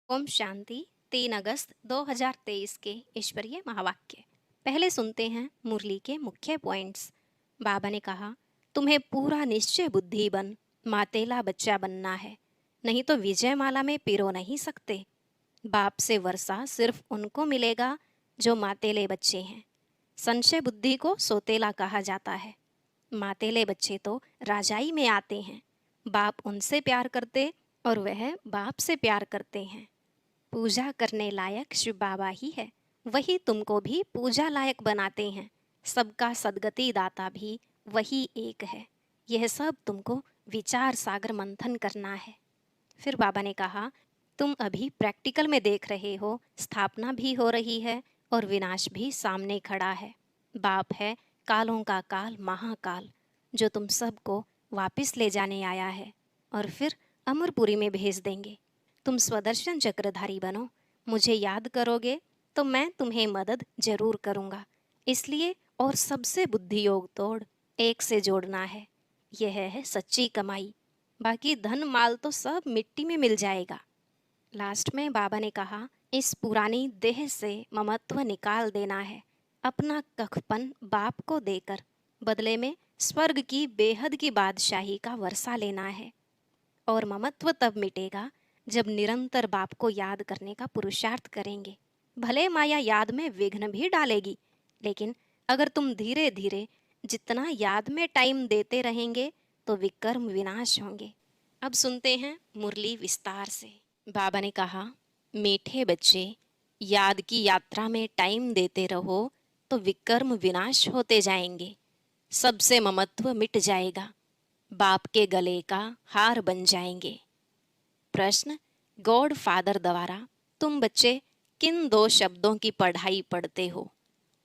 ओम शांति। 3 अगस्त 2023 के ईश्वरीय महावाक्य। पहले सुनते हैं मुरली के मुख्य पॉइंट्स। बाबा ने कहा, तुम्हें पूरा निश्चय बुद्धि बन मातेला बच्चा बनना है, नहीं तो विजयमाला में पिरो नहीं सकते। बाप से वर्षा सिर्फ उनको मिलेगा जो मातेले बच्चे हैं। संशय बुद्धि को सोतेला कहा जाता है। मातेले बच्चे तो राजाई में आते हैं। बाप उनसे प्यार करते और वह बाप से प्यार करते हैं। पूजा करने लायक शिव बाबा ही है, वही तुमको भी पूजा लायक बनाते हैं। सबका सदगति दाता भी वही एक है। यह सब तुमको विचार सागर मंथन करना है। फिर बाबा ने कहा, तुम अभी प्रैक्टिकल में देख रहे हो, स्थापना भी हो रही है और विनाश भी सामने खड़ा है। बाप है कालों का काल महाकाल, जो तुम सबको वापस ले जाने आया है और फिर अमरपुरी में भेज देंगे। तुम स्वदर्शन चक्रधारी बनो, मुझे याद करोगे तो मैं तुम्हें मदद जरूर करूँगा। इसलिए और सबसे बुद्धि योग तोड़ एक से जोड़ना है। यह है सच्ची कमाई। बाकी धन माल तो सब मिट्टी में मिल जाएगा। लास्ट में बाबा ने कहा, इस पुरानी देह से ममत्व निकाल देना है, अपना कखपन बाप को देकर बदले में स्वर्ग की बेहद की बादशाही का वर्षा लेना है। और ममत्व तब मिटेगा जब निरंतर बाप को याद करने का पुरुषार्थ करेंगे। भले माया याद में विघ्न भी डालेगी, लेकिन अगर तुम धीरे धीरे जितना याद में टाइम देते रहेंगे तो विकर्म विनाश होंगे। अब सुनते हैं मुरली विस्तार से। बाबा ने कहा, मीठे बच्चे, याद की यात्रा में टाइम देते रहो तो विकर्म विनाश होते जाएंगे। सबसे ममत्व मिट जाएगा, बाप के गले का हार बन जाएंगे। प्रश्न, गॉड फादर द्वारा तुम बच्चे किन 2 शब्दों की पढ़ाई पढ़ते हो?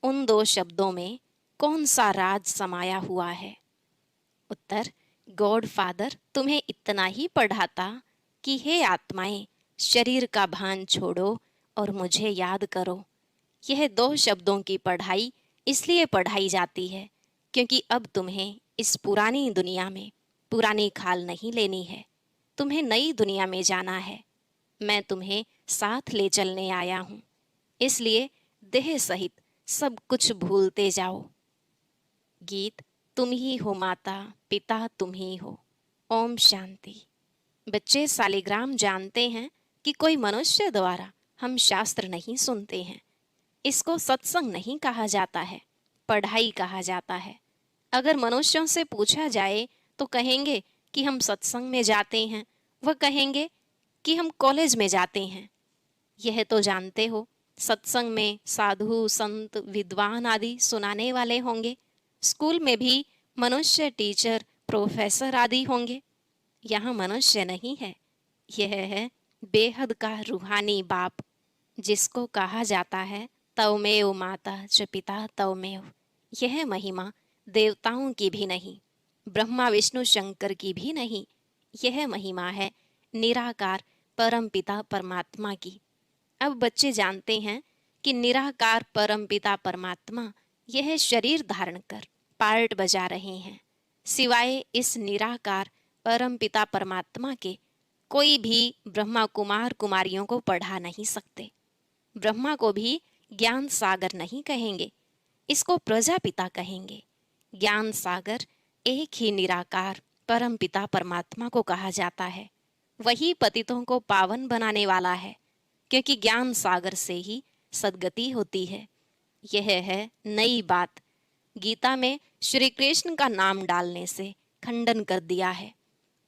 उन 2 शब्दों में कौन सा राज समाया हुआ है? उत्तर, गॉड फादर तुम्हें इतना ही पढ़ाता कि हे आत्माएं, शरीर का भान छोड़ो और मुझे याद करो। यह 2 शब्दों की पढ़ाई इसलिए पढ़ाई जाती है क्योंकि अब तुम्हें इस पुरानी दुनिया में पुरानी खाल नहीं लेनी है। तुम्हें नई दुनिया में जाना है। मैं तुम्हें साथ ले चलने आया हूँ, इसलिए देह सहित सब कुछ भूलते जाओ। गीत, तुम ही हो माता पिता तुम ही हो। ओम शांति। बच्चे सालिग्राम जानते हैं कि कोई मनुष्य द्वारा हम शास्त्र नहीं सुनते हैं। इसको सत्संग नहीं कहा जाता है, पढ़ाई कहा जाता है। अगर मनुष्यों से पूछा जाए तो कहेंगे कि हम सत्संग में जाते हैं, वह कहेंगे कि हम कॉलेज में जाते हैं। यह तो जानते हो, सत्संग में साधु संत विद्वान आदि सुनाने वाले होंगे। स्कूल में भी मनुष्य टीचर प्रोफेसर आदि होंगे। यहाँ मनुष्य नहीं है, यह है बेहद का रूहानी बाप, जिसको कहा जाता है तवमेव माता च पिता तवमेव। यह महिमा देवताओं की भी नहीं, ब्रह्मा विष्णु शंकर की भी नहीं। यह महिमा है निराकार परम पिता परमात्मा की। अब बच्चे जानते हैं कि निराकार परम पिता परमात्मा यह शरीर धारण कर पार्ट बजा रहे हैं। सिवाय इस निराकार परम पिता परमात्मा के कोई भी ब्रह्मा कुमार कुमारियों को पढ़ा नहीं सकते। ब्रह्मा को भी ज्ञान सागर नहीं कहेंगे, इसको प्रजापिता कहेंगे। ज्ञान सागर एक ही निराकार परम पिता परमात्मा को कहा जाता है। वही पतितों को पावन बनाने वाला है, क्योंकि ज्ञान सागर से ही सद्गति होती है। यह है नई बात। गीता में श्री कृष्ण का नाम डालने से खंडन कर दिया है।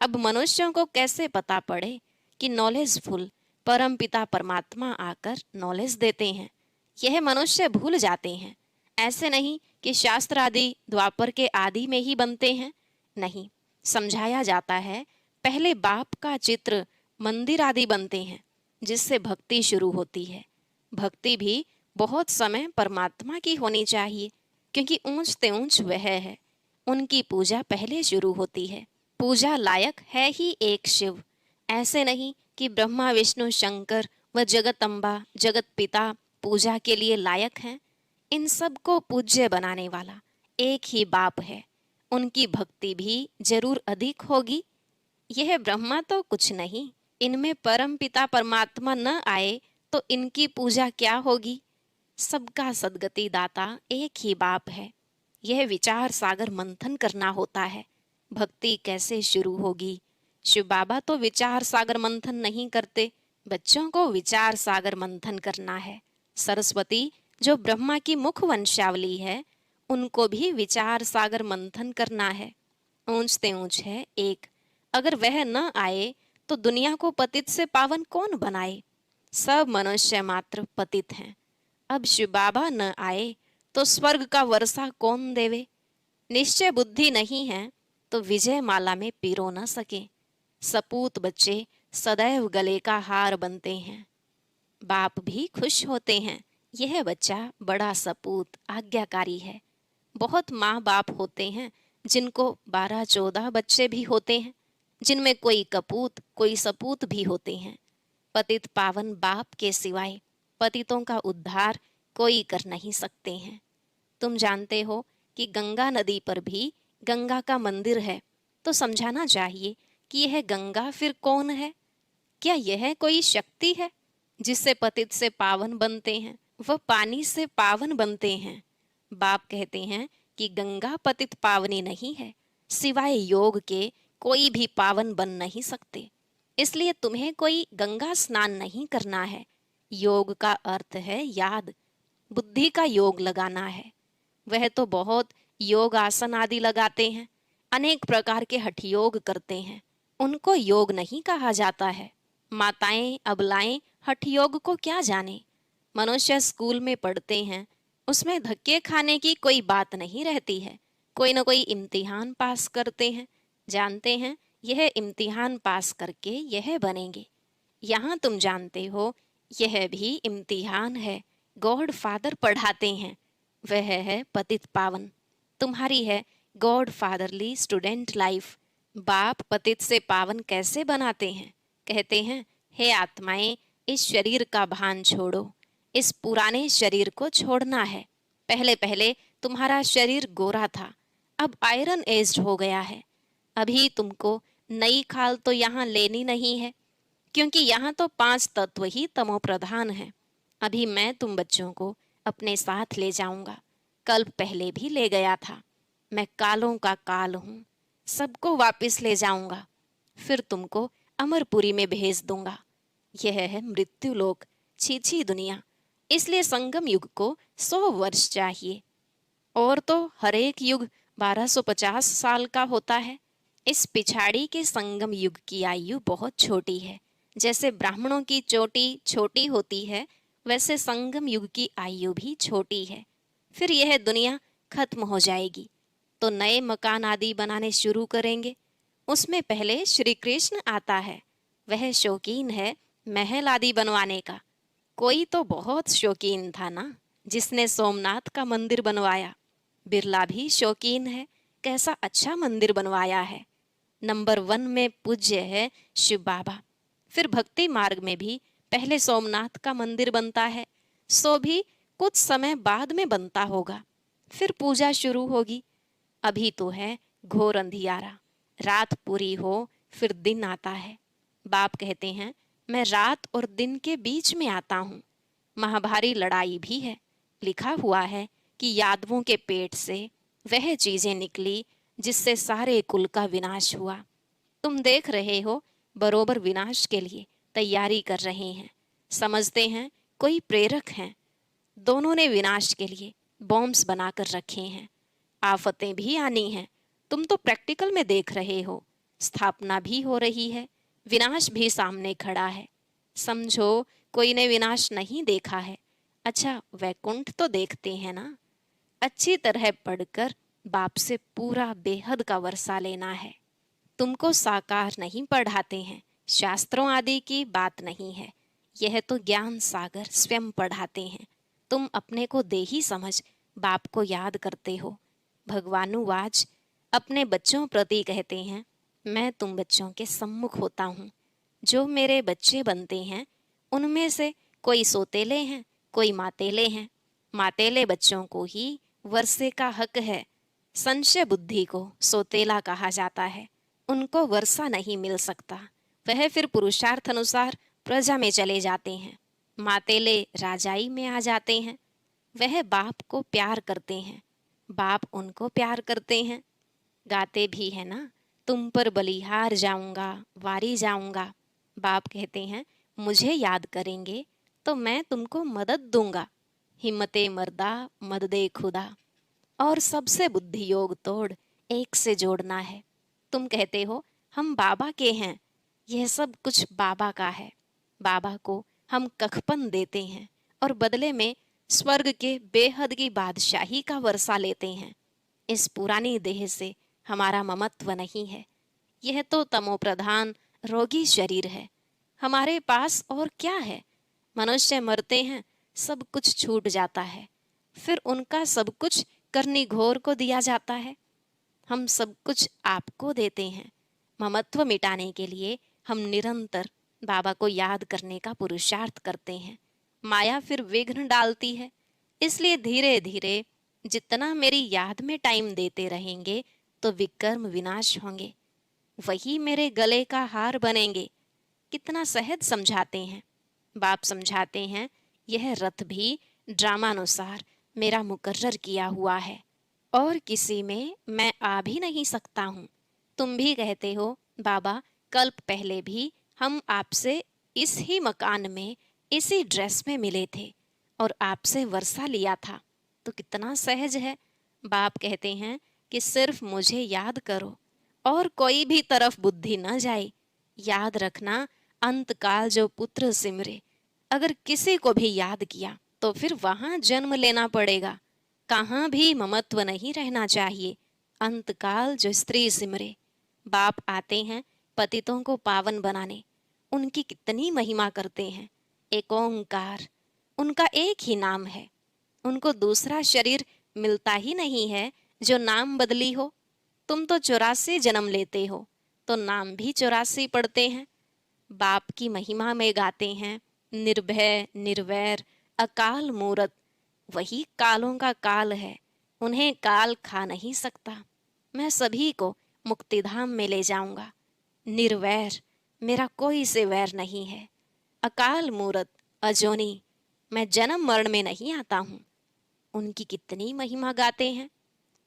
अब मनुष्यों को कैसे पता पड़े कि नॉलेजफुल परम पिता परमात्मा आकर नॉलेज देते हैं? यह मनुष्य भूल जाते हैं। ऐसे नहीं कि शास्त्र आदि द्वापर के आदि में ही बनते हैं, नहीं। समझाया जाता है, पहले बाप का चित्र मंदिर आदि बनते हैं, जिससे भक्ति शुरू होती है। भक्ति भी बहुत समय परमात्मा की होनी चाहिए, क्योंकि ऊंचते ऊंच वह है। उनकी पूजा पहले शुरू होती है। पूजा लायक है ही एक शिव। ऐसे नहीं कि ब्रह्मा विष्णु शंकर व जगत अम्बा जगत पिता पूजा के लिए लायक हैं। इन सब को पूज्य बनाने वाला एक ही बाप है। उनकी भक्ति भी जरूर अधिक होगी। यह ब्रह्मा तो कुछ नहीं, इनमें परम पिता परमात्मा न आए तो इनकी पूजा क्या होगी। सबका सद्गति दाता एक ही बाप है। यह विचार सागर मंथन करना होता है। भक्ति कैसे शुरू होगी। शिव बाबा तो विचार सागर मंथन नहीं करते, बच्चों को विचार सागर मंथन करना है। सरस्वती जो ब्रह्मा की मुख वंशावली है, उनको भी विचार सागर मंथन करना है। ऊंचते ऊंच है एक, अगर वह न आए तो दुनिया को पतित से पावन कौन बनाए। सब मनुष्य मात्र पतित हैं। अब शिव बाबा न आए तो स्वर्ग का वर्षा कौन देवे। निश्चय बुद्धि नहीं है तो विजय माला में पिरो न सके। सपूत बच्चे सदैव गले का हार बनते हैं। बाप भी खुश होते हैं, यह बच्चा बड़ा सपूत आज्ञाकारी है। बहुत माँ बाप होते हैं जिनको 12-14 बच्चे भी होते हैं, जिनमें कोई कपूत कोई सपूत भी होते हैं। पतित पावन बाप के सिवाय पतितों का उद्धार कोई कर नहीं सकते हैं। तुम जानते हो कि गंगा नदी पर भी गंगा का मंदिर है, तो समझाना चाहिए कि यह गंगा फिर कौन है। क्या यह कोई शक्ति है जिससे पतित से पावन बनते हैं। वह पानी से पावन बनते हैं। बाप कहते हैं कि गंगा पतित पावनी नहीं है, सिवाय योग के कोई भी पावन बन नहीं सकते। इसलिए तुम्हें कोई गंगा स्नान नहीं करना है। योग का अर्थ है याद, बुद्धि का योग लगाना है। वह तो बहुत योग आसन आदि लगाते हैं, अनेक प्रकार के हठ योग करते हैं, उनको योग नहीं कहा जाता है। माताएं अबलाएं हठ योग को क्या जाने। मनुष्य स्कूल में पढ़ते हैं, उसमें धक्के खाने की कोई बात नहीं रहती है। कोई न कोई इम्तिहान पास करते हैं, जानते हैं यह इम्तिहान पास करके यह बनेंगे। यहाँ तुम जानते हो यह भी इम्तिहान है। गॉड फादर पढ़ाते हैं, वह है पतित पावन। तुम्हारी है गॉड फादरली स्टूडेंट लाइफ। बाप पतित से पावन कैसे बनाते हैं। कहते हैं, हे आत्माएं, इस शरीर का भान छोड़ो, इस पुराने शरीर को छोड़ना है। पहले पहले तुम्हारा शरीर गोरा था, अब आयरन एज्ड हो गया है। अभी तुमको नई खाल तो यहाँ लेनी नहीं है, क्योंकि यहाँ तो 5 तत्व ही तमो प्रधान है। अभी मैं तुम बच्चों को अपने साथ ले जाऊंगा। कल पहले भी ले गया था। मैं कालों का काल हूँ, सबको वापस ले जाऊंगा। फिर तुमको अमरपुरी में भेज दूंगा। यह है मृत्यु लोक, छी दुनिया। इसलिए संगम युग को 100 वर्ष चाहिए, और तो हर एक युग 1250 साल का होता है। इस पिछाड़ी के संगम युग की आयु बहुत छोटी है। जैसे ब्राह्मणों की चोटी छोटी होती है, वैसे संगम युग की आयु भी छोटी है। फिर यह दुनिया खत्म हो जाएगी तो नए मकान आदि बनाने शुरू करेंगे। उसमें पहले श्री कृष्ण आता है। वह शौकीन है महल आदि बनवाने का। कोई तो बहुत शौकीन था ना, जिसने सोमनाथ का मंदिर बनवाया। बिरला भी शौकीन है, कैसा अच्छा मंदिर बनवाया है। नंबर 1 में पूज्य है शिव बाबा। फिर भक्ति मार्ग में भी पहले सोमनाथ का मंदिर बनता है, सो भी कुछ समय बाद में बनता होगा। फिर पूजा शुरू होगी। अभी तो है घोर अंधियारा, रात पूरी हो फिर दिन आता है। बाप कहते हैं, मैं रात और दिन के बीच में आता हूँ। महाभारी लड़ाई भी है। लिखा हुआ है कि यादवों के पेट से वह चीजें निकली जिससे सारे कुल का विनाश हुआ। तुम देख रहे हो, बरोबर विनाश के लिए तैयारी कर रहे हैं। समझते हैं कोई प्रेरक हैं। दोनों ने विनाश के लिए बॉम्ब्स बनाकर रखे हैं। आफतें भी आनी हैं, तुम तो प्रैक्टिकल में देख रहे हो। स्थापना भी हो रही है, विनाश भी सामने खड़ा है। समझो कोई ने विनाश नहीं देखा है। अच्छा, वैकुंठ तो देखते हैं ना। अच्छी तरह पढ़कर बाप से पूरा बेहद का वर्षा लेना है। तुमको साकार नहीं पढ़ाते हैं, शास्त्रों आदि की बात नहीं है। यह तो ज्ञान सागर स्वयं पढ़ाते हैं। तुम अपने को देही समझ बाप को याद करते हो। भगवानुवाच अपने बच्चों प्रति कहते हैं, मैं तुम बच्चों के सम्मुख होता हूँ। जो मेरे बच्चे बनते हैं उनमें से कोई सोतेले हैं, कोई मातेले हैं। मातेले बच्चों को ही वर्षे का हक है। संशय बुद्धि को सोतेला कहा जाता है। उनको वर्षा नहीं मिल सकता, वह फिर पुरुषार्थ अनुसार प्रजा में चले जाते हैं। मातेले राजाई में आ जाते हैं। वह बाप को प्यार करते हैं, बाप उनको प्यार करते हैं। गाते भी है ना, तुम पर बलिहार जाऊंगा, वारी जाऊंगा। बाप कहते हैं मुझे याद करेंगे तो मैं तुमको मदद दूंगा। हिम्मते मर्दा मददे खुदा। और सबसे बुद्धि योग तोड़ एक से जोड़ना है। तुम कहते हो हम बाबा के हैं, यह सब कुछ बाबा का है। बाबा को हम कखपन देते हैं और बदले में स्वर्ग के बेहद की बादशाही का वर्षा लेते हैं। इस पुरानी देह से हमारा ममत्व नहीं है। यह तो तमोप्रधान रोगी शरीर है। हमारे पास और क्या है? मनुष्य मरते हैं, सब कुछ छूट जाता है, फिर उनका सब कुछ करनी घोर को दिया जाता है। हम सब कुछ आपको देते हैं। ममत्व मिटाने के लिए हम निरंतर बाबा को याद करने का पुरुषार्थ करते हैं। माया फिर विघ्न डालती है, इसलिए धीरे धीरे जितना मेरी याद में टाइम देते रहेंगे तो विकर्म विनाश होंगे, वही मेरे गले का हार बनेंगे। कितना सहज समझाते हैं। बाप समझाते हैं यह रथ भी ड्रामानुसार मेरा मुकर्रर किया हुआ है और किसी में मैं आ भी नहीं सकता हूँ। तुम भी कहते हो बाबा कल्प पहले भी हम आपसे इस ही मकान में इसी ड्रेस में मिले थे और आपसे वर्षा लिया था, तो कितना सहज है। बाप कहते हैं कि सिर्फ मुझे याद करो और कोई भी तरफ बुद्धि न जाए। याद रखना अंतकाल जो पुत्र सिमरे, अगर किसी को भी याद किया तो फिर वहां जन्म लेना पड़ेगा। कहाँ भी ममत्व नहीं रहना चाहिए। अंतकाल जो स्त्री सिमरे। बाप आते हैं पतितों को पावन बनाने, उनकी कितनी महिमा करते हैं। एक ओंकार, उनका एक ही नाम है। उनको दूसरा शरीर मिलता ही नहीं है जो नाम बदली हो। तुम तो 84 जन्म लेते हो तो नाम भी 84 पढ़ते हैं। बाप की महिमा में गाते हैं निर्भय निर्वैर अकाल मूरत। वही कालों का काल है, उन्हें काल खा नहीं सकता। मैं सभी को मुक्तिधाम में ले जाऊंगा। निर्वैर, मेरा कोई से वैर नहीं है। अकाल मूरत अजोनी, मैं जन्म मरण में नहीं आता हूँ। उनकी कितनी महिमा गाते हैं।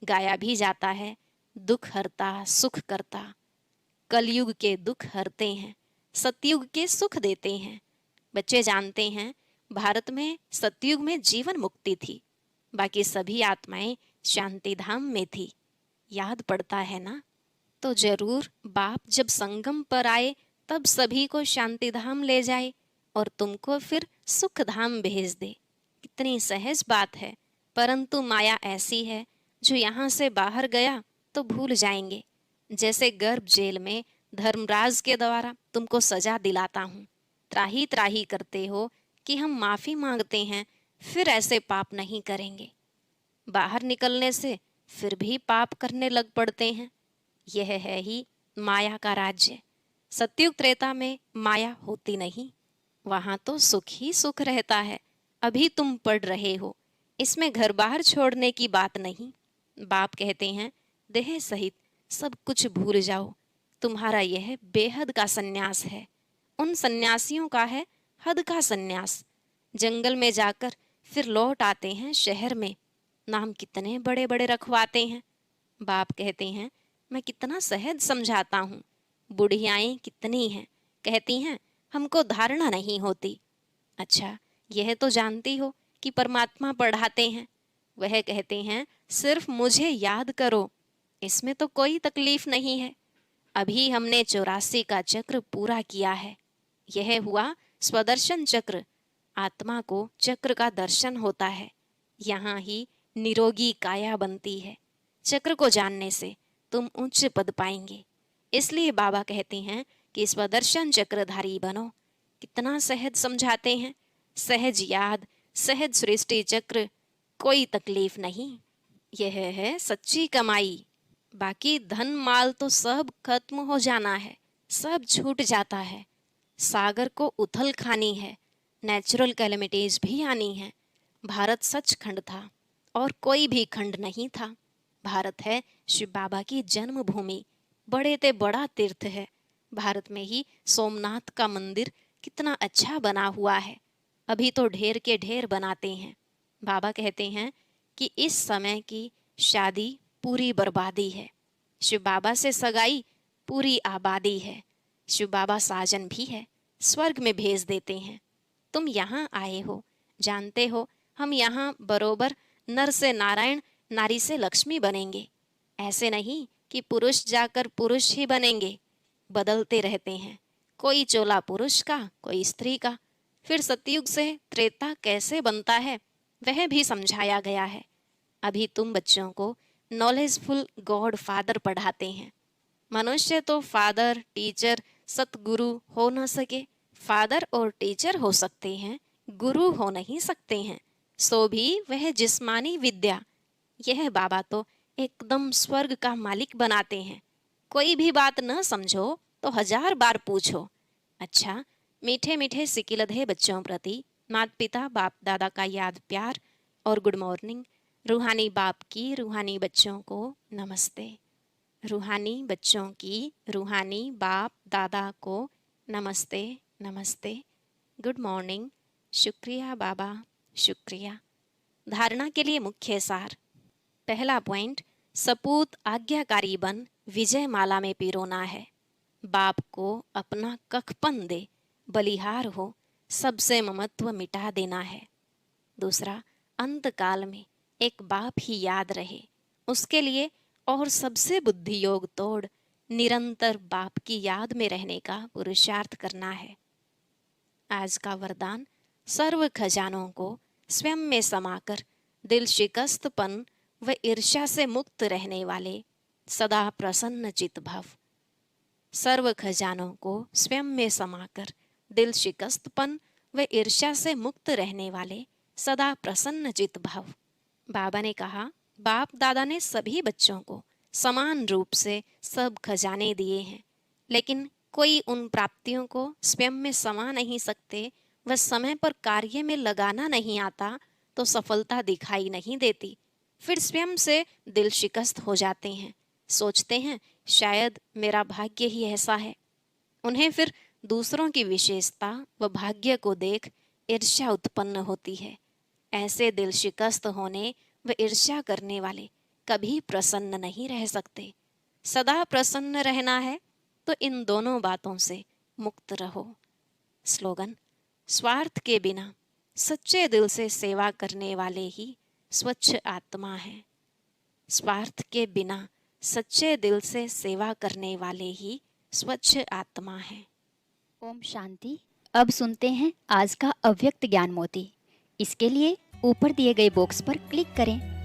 गाया भी जाता है दुख हरता सुख करता। कलयुग के दुख हरते हैं, सतयुग के सुख देते हैं। बच्चे जानते हैं भारत में सतयुग में जीवन मुक्ति थी, बाकी सभी आत्माएं शांति धाम में थी। याद पड़ता है ना? तो जरूर बाप जब संगम पर आए तब सभी को शांति धाम ले जाए और तुमको फिर सुख धाम भेज दे। कितनी सहज बात है। परंतु माया ऐसी है जो यहाँ से बाहर गया तो भूल जाएंगे। जैसे गर्भ जेल में धर्मराज के द्वारा तुमको सजा दिलाता हूँ, त्राही त्राही करते हो कि हम माफी मांगते हैं, फिर ऐसे पाप नहीं करेंगे। बाहर निकलने से फिर भी पाप करने लग पड़ते हैं। यह है ही माया का राज्य। सतयुग त्रेता में माया होती नहीं, वहां तो सुख ही सुख रहता है। अभी तुम पढ़ रहे हो, इसमें घर बाहर छोड़ने की बात नहीं। बाप कहते हैं देह सहित सब कुछ भूल जाओ, तुम्हारा यह बेहद का सन्यास है। उन सन्यासियों का है हद का सन्यास। जंगल में जाकर फिर लौट आते हैं शहर में, नाम कितने बड़े बड़े रखवाते हैं। बाप कहते हैं मैं कितना सहज समझाता हूँ। बुढ़ियाएं कितनी हैं, कहती हैं हमको धारणा नहीं होती। अच्छा, यह तो जानती हो कि परमात्मा पढ़ाते हैं। वह कहते हैं सिर्फ मुझे याद करो, इसमें तो कोई तकलीफ नहीं है। अभी हमने 84 का चक्र पूरा किया है। यह हुआ स्वदर्शन चक्र। आत्मा को चक्र का दर्शन होता है, यहाँ ही निरोगी काया बनती है। चक्र को जानने से तुम उच्च पद पाएंगे। इसलिए बाबा कहते हैं कि स्वदर्शन चक्रधारी बनो। कितना सहज समझाते हैं। सहज याद, सहज सृष्टि चक्र, कोई तकलीफ नहीं। यह है सच्ची कमाई। बाकी धन माल तो सब खत्म हो जाना है, सब छूट जाता है। सागर को उथल खानी है, नेचुरल कैलेमिटीज भी आनी है। भारत सचखंड था और कोई भी खंड नहीं था। भारत है शिव बाबा की जन्मभूमि, बड़े ते बड़ा तीर्थ है। भारत में ही सोमनाथ का मंदिर कितना अच्छा बना हुआ है, अभी तो ढेर के ढेर बनाते हैं। बाबा कहते हैं कि इस समय की शादी पूरी बर्बादी है, शिव बाबा से सगाई पूरी आबादी है। शिव बाबा साजन भी है, स्वर्ग में भेज देते हैं। तुम यहाँ आए हो, जानते हो हम यहाँ बरोबर नर से नारायण, नारी से लक्ष्मी बनेंगे। ऐसे नहीं कि पुरुष जाकर पुरुष ही बनेंगे, बदलते रहते हैं, कोई चोला पुरुष का, कोई स्त्री का। फिर सतयुग से त्रेता कैसे बनता है वह भी समझाया गया है। अभी तुम बच्चों को नॉलेजफुल गॉड फादर पढ़ाते हैं। मनुष्य तो फादर, टीचर, सतगुरु हो न सके। फादर और टीचर हो सकते हैं, गुरु हो नहीं सकते हैं, सो भी वह जिस्मानी विद्या। यह बाबा तो एकदम स्वर्ग का मालिक बनाते हैं। कोई भी बात न समझो तो 1000 बार पूछो। अच्छा, मीठे मीठे सिकिलधे बच्चों प्रति माता पिता बाप दादा का याद प्यार और गुड मॉर्निंग। रूहानी बाप की रूहानी बच्चों को नमस्ते। रूहानी बच्चों की रूहानी बाप दादा को नमस्ते नमस्ते, गुड मॉर्निंग, शुक्रिया बाबा, शुक्रिया। धारणा के लिए मुख्य सार। पहला पॉइंट, सपूत आज्ञाकारी बन विजय माला में पिरोना है। बाप को अपना कखपन दे, बलिहार हो, सबसे ममत्व मिटा देना है। दूसरा, अंत काल में एक बाप ही याद रहे, उसके लिए और सबसे बुद्धि योग तोड़ निरंतर बाप की याद में रहने का पुरुषार्थ करना है। आज का वरदान, सर्व खजानों को स्वयं में समाकर दिल शिकस्तपन व ईर्ष्या से मुक्त रहने वाले सदा प्रसन्न चित भव। सर्व खजानों को स्वयं में समाकर दिल शिकस्तपन व ईर्ष्या से मुक्त रहने वाले सदा प्रसन्न चित भव। बाबा ने कहा, बाप दादा ने सभी बच्चों को समान रूप से सब खजाने दिए हैं, लेकिन कोई उन प्राप्तियों को स्वयं में समा नहीं सकते व समय पर कार्य में लगाना नहीं आता तो सफलता दिखाई नहीं देती। फिर स्वयं से दिल शिकस्त हो जाते हैं, सोचते हैं शायद मेरा भाग्य ही ऐसा है। उन्हें फिर दूसरों की विशेषता व भाग्य को देख ईर्ष्या उत्पन्न होती है। ऐसे दिल शिकस्त होने व ईर्ष्या करने वाले कभी प्रसन्न नहीं रह सकते। सदा प्रसन्न रहना है तो इन दोनों बातों से मुक्त रहो। स्लोगन, स्वार्थ के बिना सच्चे दिल से सेवा करने वाले ही स्वच्छ आत्मा हैं। स्वार्थ के बिना सच्चे दिल से सेवा करने वाले ही स्वच्छ आत्मा हैं। ओम शांति। अब सुनते हैं आज का अव्यक्त ज्ञान मोती। इसके लिए ऊपर दिए गए बॉक्स पर क्लिक करें।